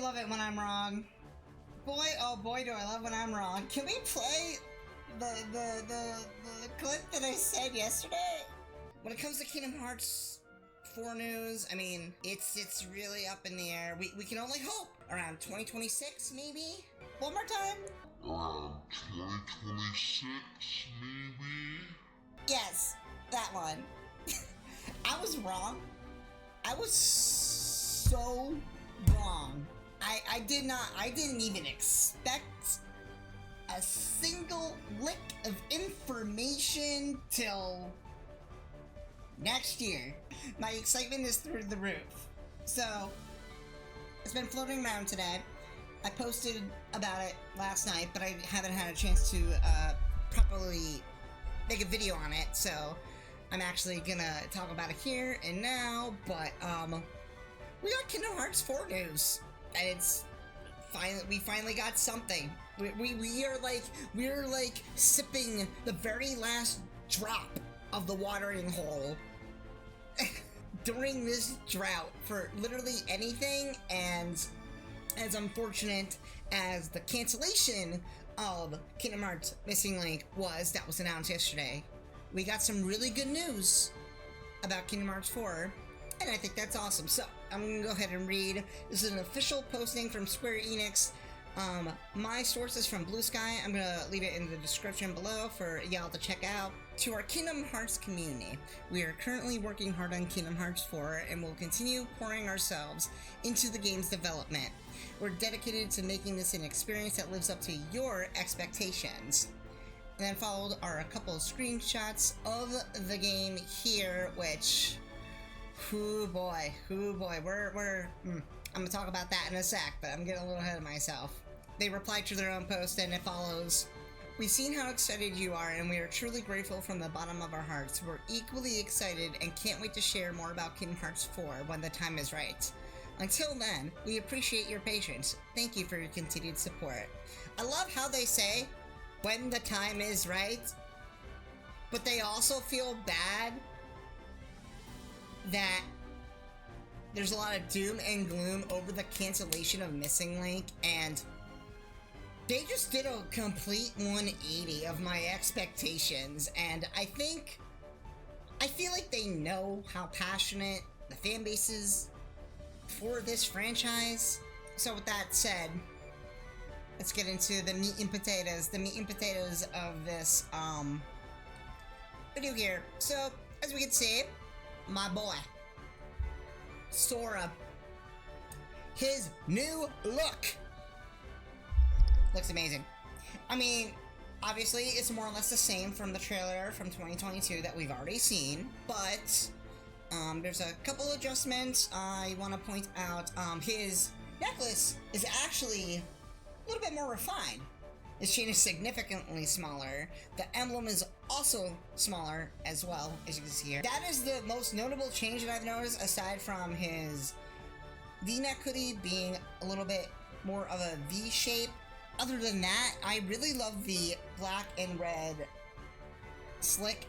love it when I'm wrong. Boy, oh boy, do I love when I'm wrong. Can we play the clip that I said yesterday? When it comes to Kingdom Hearts 4 news, I mean, it's really up in the air. We can only hope. Around 2026, maybe? One more time? Around 2026, maybe? Yes, that one. I was wrong. I was so wrong. I didn't even expect a single lick of information till next year. My excitement is through the roof. So, it's been floating around today. I posted about it last night, but I haven't had a chance to properly make a video on it, so I'm actually gonna talk about it here and now, but we got Kingdom Hearts 4 news, and it's we finally got something. We're like sipping the very last drop of the watering hole during this drought for literally anything, and as unfortunate as the cancellation of Kingdom Hearts Missing Link that was announced yesterday, we got some really good news about Kingdom Hearts 4, and I think that's awesome. So, I'm gonna go ahead and read. This is an official posting from Square Enix. My source is from Blue Sky. I'm gonna leave it in the description below for y'all to check out. To our Kingdom Hearts community, we are currently working hard on Kingdom Hearts 4 and will continue pouring ourselves into the game's development. We're dedicated to making this an experience that lives up to your expectations. And then followed are a couple of screenshots of the game here, which, hoo boy, we're I'm gonna talk about that in a sec, but I'm getting a little ahead of myself. They replied to their own post, and it follows: "We've seen how excited you are, and we are truly grateful from the bottom of our hearts. We're equally excited and can't wait to share more about Kingdom Hearts 4 when the time is right. Until then, we appreciate your patience. Thank you for your continued support." I love how they say, when the time is right, but they also feel bad that there's a lot of doom and gloom over the cancellation of Missing Link, and they just did a complete 180 of my expectations, and I feel like they know how passionate the fan base is for this franchise. So with that said, let's get into the meat and potatoes of this video here. So, as we can see, my boy Sora, his new look looks amazing. I mean, obviously it's more or less the same from the trailer from 2022 that we've already seen, but there's a couple adjustments. I want to point out his necklace is actually a little bit more refined. His chain is significantly smaller. The emblem is also smaller as well, as you can see here. That is the most notable change that I've noticed, aside from his V-neck hoodie being a little bit more of a V shape. Other than that, I really love the black and red slick.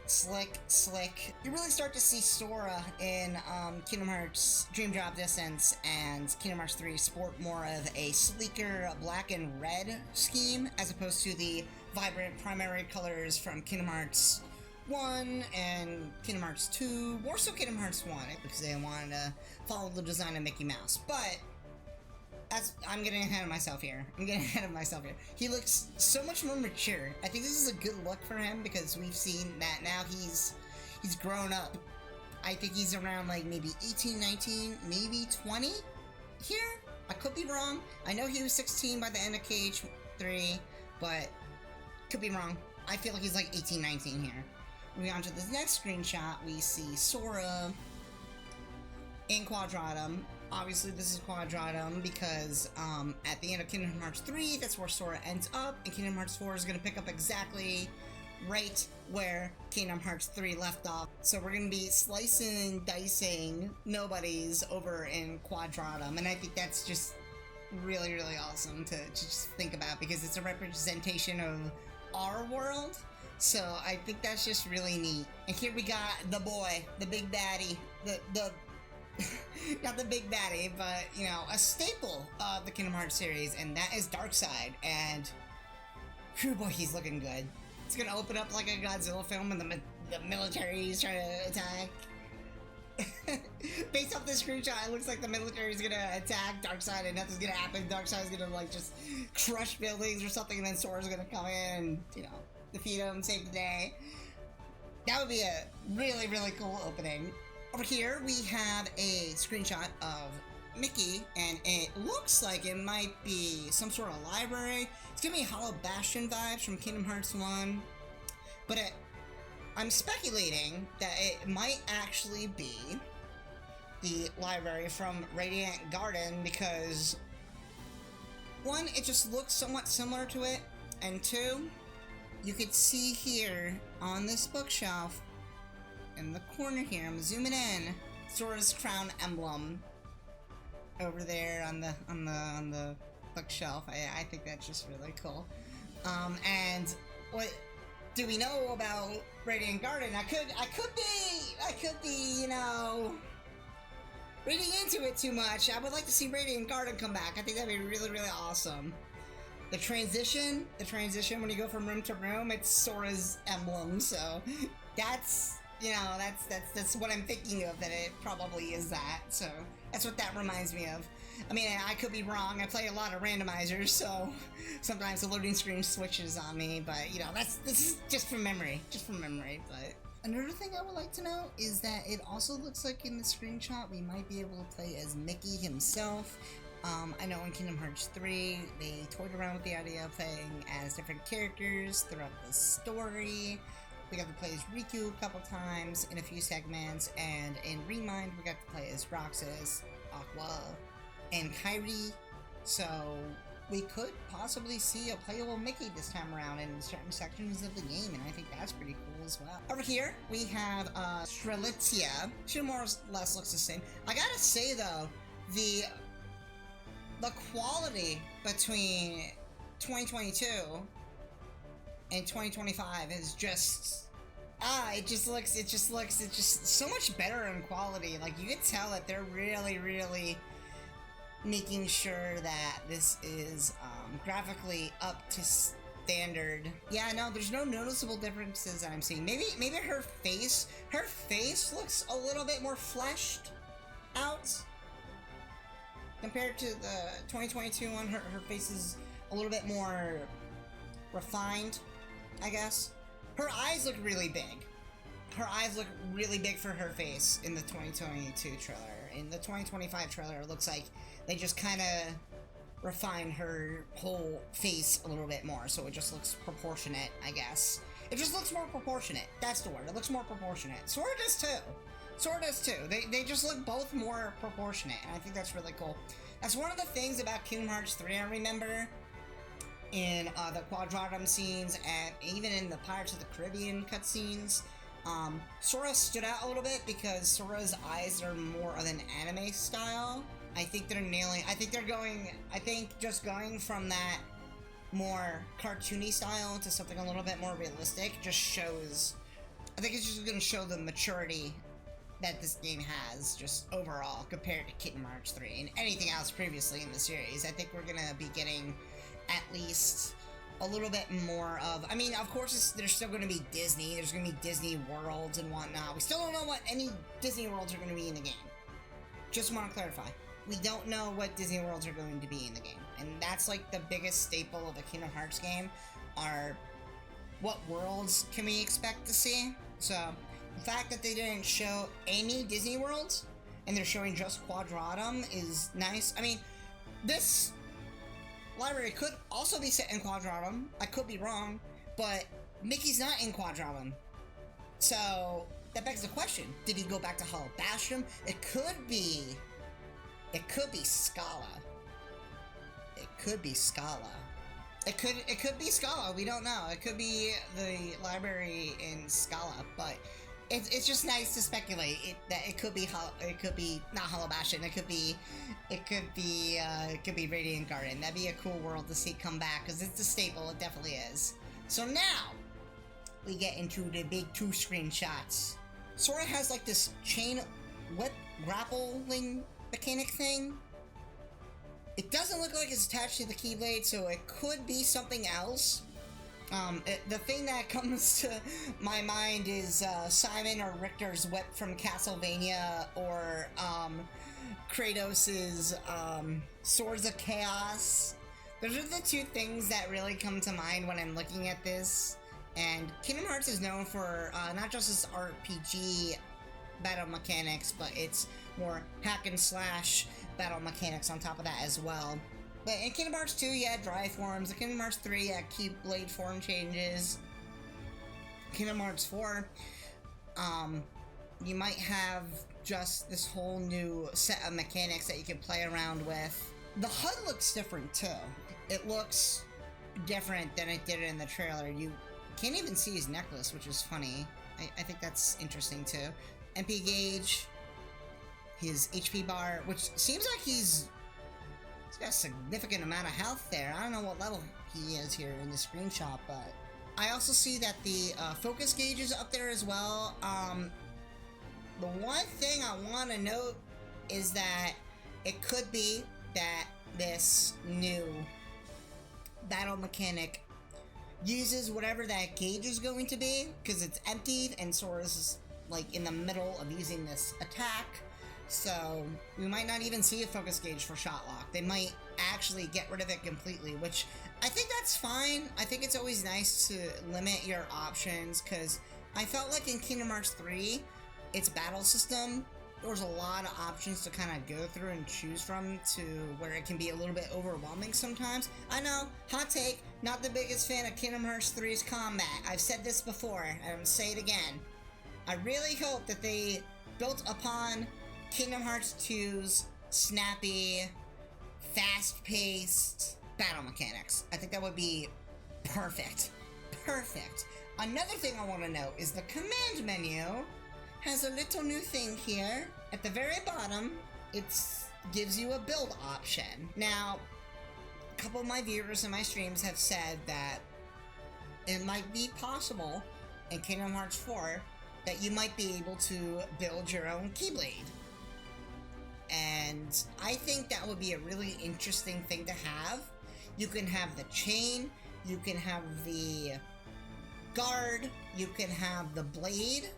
You really start to see Sora in Kingdom Hearts Dream Drop Distance and Kingdom Hearts 3 sport more of a sleeker black and red scheme, as opposed to the vibrant primary colors from Kingdom Hearts 1 and Kingdom Hearts 2, more so Kingdom Hearts 1, because they wanted to follow the design of Mickey Mouse. But I'm getting ahead of myself here. He looks so much more mature. I think this is a good look for him, because we've seen that now he's grown up. I think he's around like maybe 18, 19, maybe 20 here. I could be wrong. I know he was 16 by the end of KH3, but could be wrong. I feel like he's like 18, 19 here. Moving on to this next screenshot, we see Sora in Quadratum. Obviously, this is Quadratum because at the end of Kingdom Hearts 3, that's where Sora ends up, and Kingdom Hearts 4 is going to pick up exactly right where Kingdom Hearts 3 left off. So we're going to be slicing and dicing nobodies over in Quadratum, and I think that's just really, really awesome to just think about, because it's a representation of our world. So I think that's just really neat. And here we got the boy, the big baddie, the not the big baddie, but, you know, a staple of the Kingdom Hearts series, and that is Darkseid. And, phew, boy, he's looking good. It's gonna open up like a Godzilla film, and the military is trying to attack. Based off this screenshot, it looks like the military is gonna attack Darkseid and nothing's gonna happen. Darkseid's gonna, like, just crush buildings or something, and then Sora's gonna come in and, you know, defeat him, save the day. That would be a really, really cool opening. Over here, we have a screenshot of Mickey, and it looks like it might be some sort of library. It's giving me Hollow Bastion vibes from Kingdom Hearts 1, but I'm speculating that it might actually be the library from Radiant Garden because, one, it just looks somewhat similar to it, and two, you could see here on this bookshelf in the corner here, I'm zooming in, Sora's crown emblem over there on the bookshelf. I think that's just really cool. And what do we know about Radiant Garden? I could be, you know, reading into it too much. I would like to see Radiant Garden come back. I think that'd be really, really awesome. The transition when you go from room to room, it's Sora's emblem, so that's, you know, that's what I'm thinking of, that it probably is that, so that's what that reminds me of. I mean, I could be wrong. I play a lot of randomizers, so sometimes the loading screen switches on me, but, you know, this is just from memory, but another thing I would like to know is that it also looks like in the screenshot we might be able to play as Mickey himself. I know in Kingdom Hearts 3, they toyed around with the idea of playing as different characters throughout the story. We got to play as Riku a couple times in a few segments, and in Remind, we got to play as Roxas, Aqua, and Kairi. So we could possibly see a playable Mickey this time around in certain sections of the game, and I think that's pretty cool as well. Over here, we have Strelitzia. She more or less looks the same. I gotta say though, the quality between 2022 and 2025 is just it just looks so much better in quality. Like, you can tell that they're really making sure that this is graphically up to standard. Yeah, no, there's no noticeable differences that I'm seeing. Maybe her face looks a little bit more fleshed out compared to the 2022 one. Her face is a little bit more refined, I guess. Her eyes look really big. Her eyes look really big for her face in the 2022 trailer. In the 2025 trailer, it looks like they just kind of refined her whole face a little bit more, so it just looks proportionate, I guess. It just looks more proportionate. That's the word. It looks more proportionate. Sora does too. They just look both more proportionate, and I think that's really cool. That's one of the things about Kingdom Hearts 3 I remember in the Quadratum scenes, and even in the Pirates of the Caribbean cutscenes. Sora stood out a little bit because Sora's eyes are more of an anime style. I think just going from that more cartoony style to something a little bit more realistic just shows, I think it's just going to show the maturity that this game has just overall compared to Kingdom Hearts 3 and anything else previously in the series. I think we're going to be getting at least a little bit more of, I mean, of course there's still going to be Disney, there's going to be Disney worlds and whatnot. We still don't know what any Disney worlds are going to be in the game. Just want to clarify. We don't know what Disney worlds are going to be in the game. And that's like the biggest staple of a Kingdom Hearts game, are what worlds can we expect to see. So the fact that they didn't show any Disney worlds and they're showing just Quadratum is nice. I mean, this library could also be set in Quadratum. I could be wrong, but Mickey's not in Quadratum. So that begs the question, did he go back to Hollow Bastion? It could be Scala. It could be Scala. It could be Scala, we don't know. It could be the library in Scala, but it's just nice to speculate that it could be not Hollow Bastion. It could be Radiant Garden. That'd be a cool world to see come back, because it's a staple. It definitely is. So now we get into the big two screenshots. Sora has like this chain whip grappling mechanic thing. It doesn't look like it's attached to the Keyblade, so it could be something else. The thing that comes to my mind is Simon or Richter's whip from Castlevania, or Kratos' Swords of Chaos. Those are the two things that really come to mind when I'm looking at this. And Kingdom Hearts is known for not just its RPG battle mechanics, but it's more hack and slash battle mechanics on top of that as well. But in Kingdom Hearts 2, you had dry forms. In Kingdom Hearts 3, you had Keyblade form changes. Kingdom Hearts 4, you might have just this whole new set of mechanics that you can play around with. The HUD looks different too. It looks different than it did in the trailer. You can't even see his necklace, which is funny. I think that's interesting too. MP gauge, his HP bar, which seems like he's got a significant amount of health there. I don't know what level he is here in the screenshot, but I also see that the focus gauge is up there as well. The one thing I want to note is that it could be that this new battle mechanic uses whatever that gauge is going to be, because it's emptied and Sora's is like in the middle of using this attack. So we might not even see a focus gauge for Shot Lock. They might actually get rid of it completely, which I think that's fine. I think it's always nice to limit your options, because I felt like in Kingdom Hearts 3, its battle system, there was a lot of options to kind of go through and choose from, to where it can be a little bit overwhelming sometimes. I know, hot take, not the biggest fan of Kingdom Hearts 3's combat. I've said this before, and I'm gonna say it again. I really hope that they built upon Kingdom Hearts 2's snappy, fast-paced battle mechanics. I think that would be perfect. Perfect. Another thing I want to note is the command menu has a little new thing here. At the very bottom, it gives you a build option. Now, a couple of my viewers in my streams have said that it might be possible in Kingdom Hearts 4 that you might be able to build your own Keyblade. And I think that would be a really interesting thing to have. You can have the chain, you can have the guard, you can have the blade,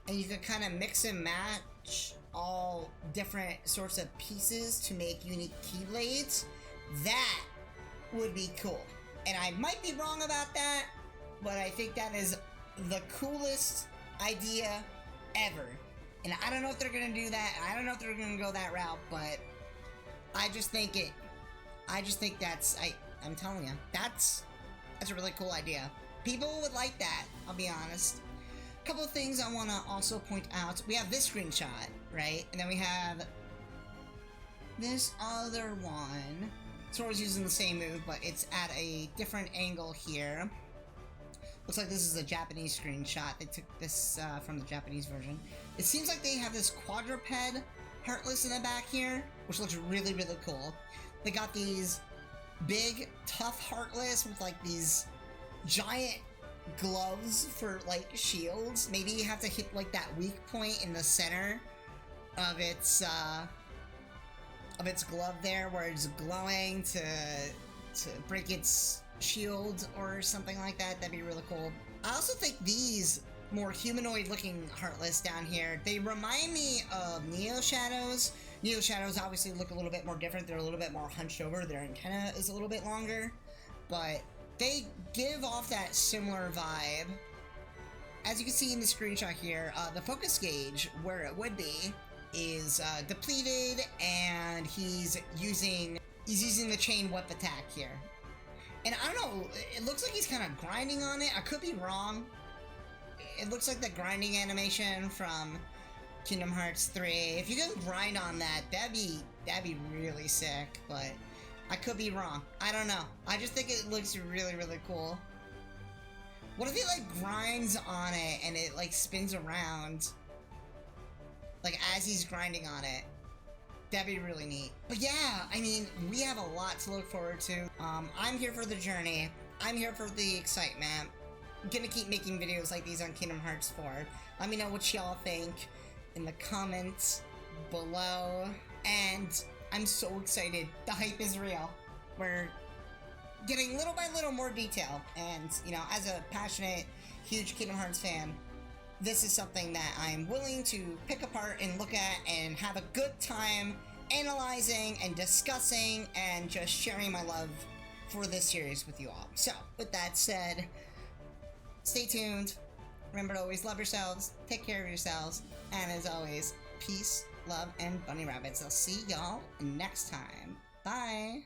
and you can kind of mix and match all different sorts of pieces to make unique Keyblades. That would be cool. And I might be wrong about that, but I think that is the coolest idea ever. And I don't know if they're gonna do that. I don't know if they're gonna go that route, but I just think I'm telling you, that's a really cool idea. People would like that, I'll be honest. A couple of things I want to also point out. We have this screenshot, right? And then we have this other one. Sora's using the same move, but it's at a different angle here. Looks like this is a Japanese screenshot. They took this from the Japanese version. It seems like they have this quadruped Heartless in the back here, which looks really, really cool. They got these big, tough Heartless with like these giant gloves for like shields. Maybe you have to hit like that weak point in the center of its glove there, where it's glowing to break its shield or something like that. That'd be really cool. I also think these more humanoid looking Heartless down here, they remind me of Neo Shadows. Neo Shadows obviously look a little bit more different. They're a little bit more hunched over. Their antenna is a little bit longer, but they give off that similar vibe. As you can see in the screenshot here, the focus gauge, where it would be, is depleted, and he's using the chain whip attack here. And I don't know, it looks like he's kind of grinding on it. I could be wrong. It looks like the grinding animation from Kingdom Hearts 3. If you can grind on that, that'd be really sick, but I could be wrong. I don't know. I just think it looks really, really cool. What if he like grinds on it and it like spins around, like as he's grinding on it? That'd be really neat. But yeah, I mean, we have a lot to look forward to. I'm here for the journey. I'm here for the excitement. I'm gonna keep making videos like these on Kingdom Hearts 4. Let me know what y'all think in the comments below. And I'm so excited. The hype is real. We're getting little by little more detail. And, you know, as a passionate, huge Kingdom Hearts fan, this is something that I'm willing to pick apart and look at and have a good time analyzing and discussing and just sharing my love for this series with you all. So, with that said, stay tuned. Remember to always love yourselves, take care of yourselves, and as always, peace, love, and bunny rabbits. I'll see y'all next time. Bye!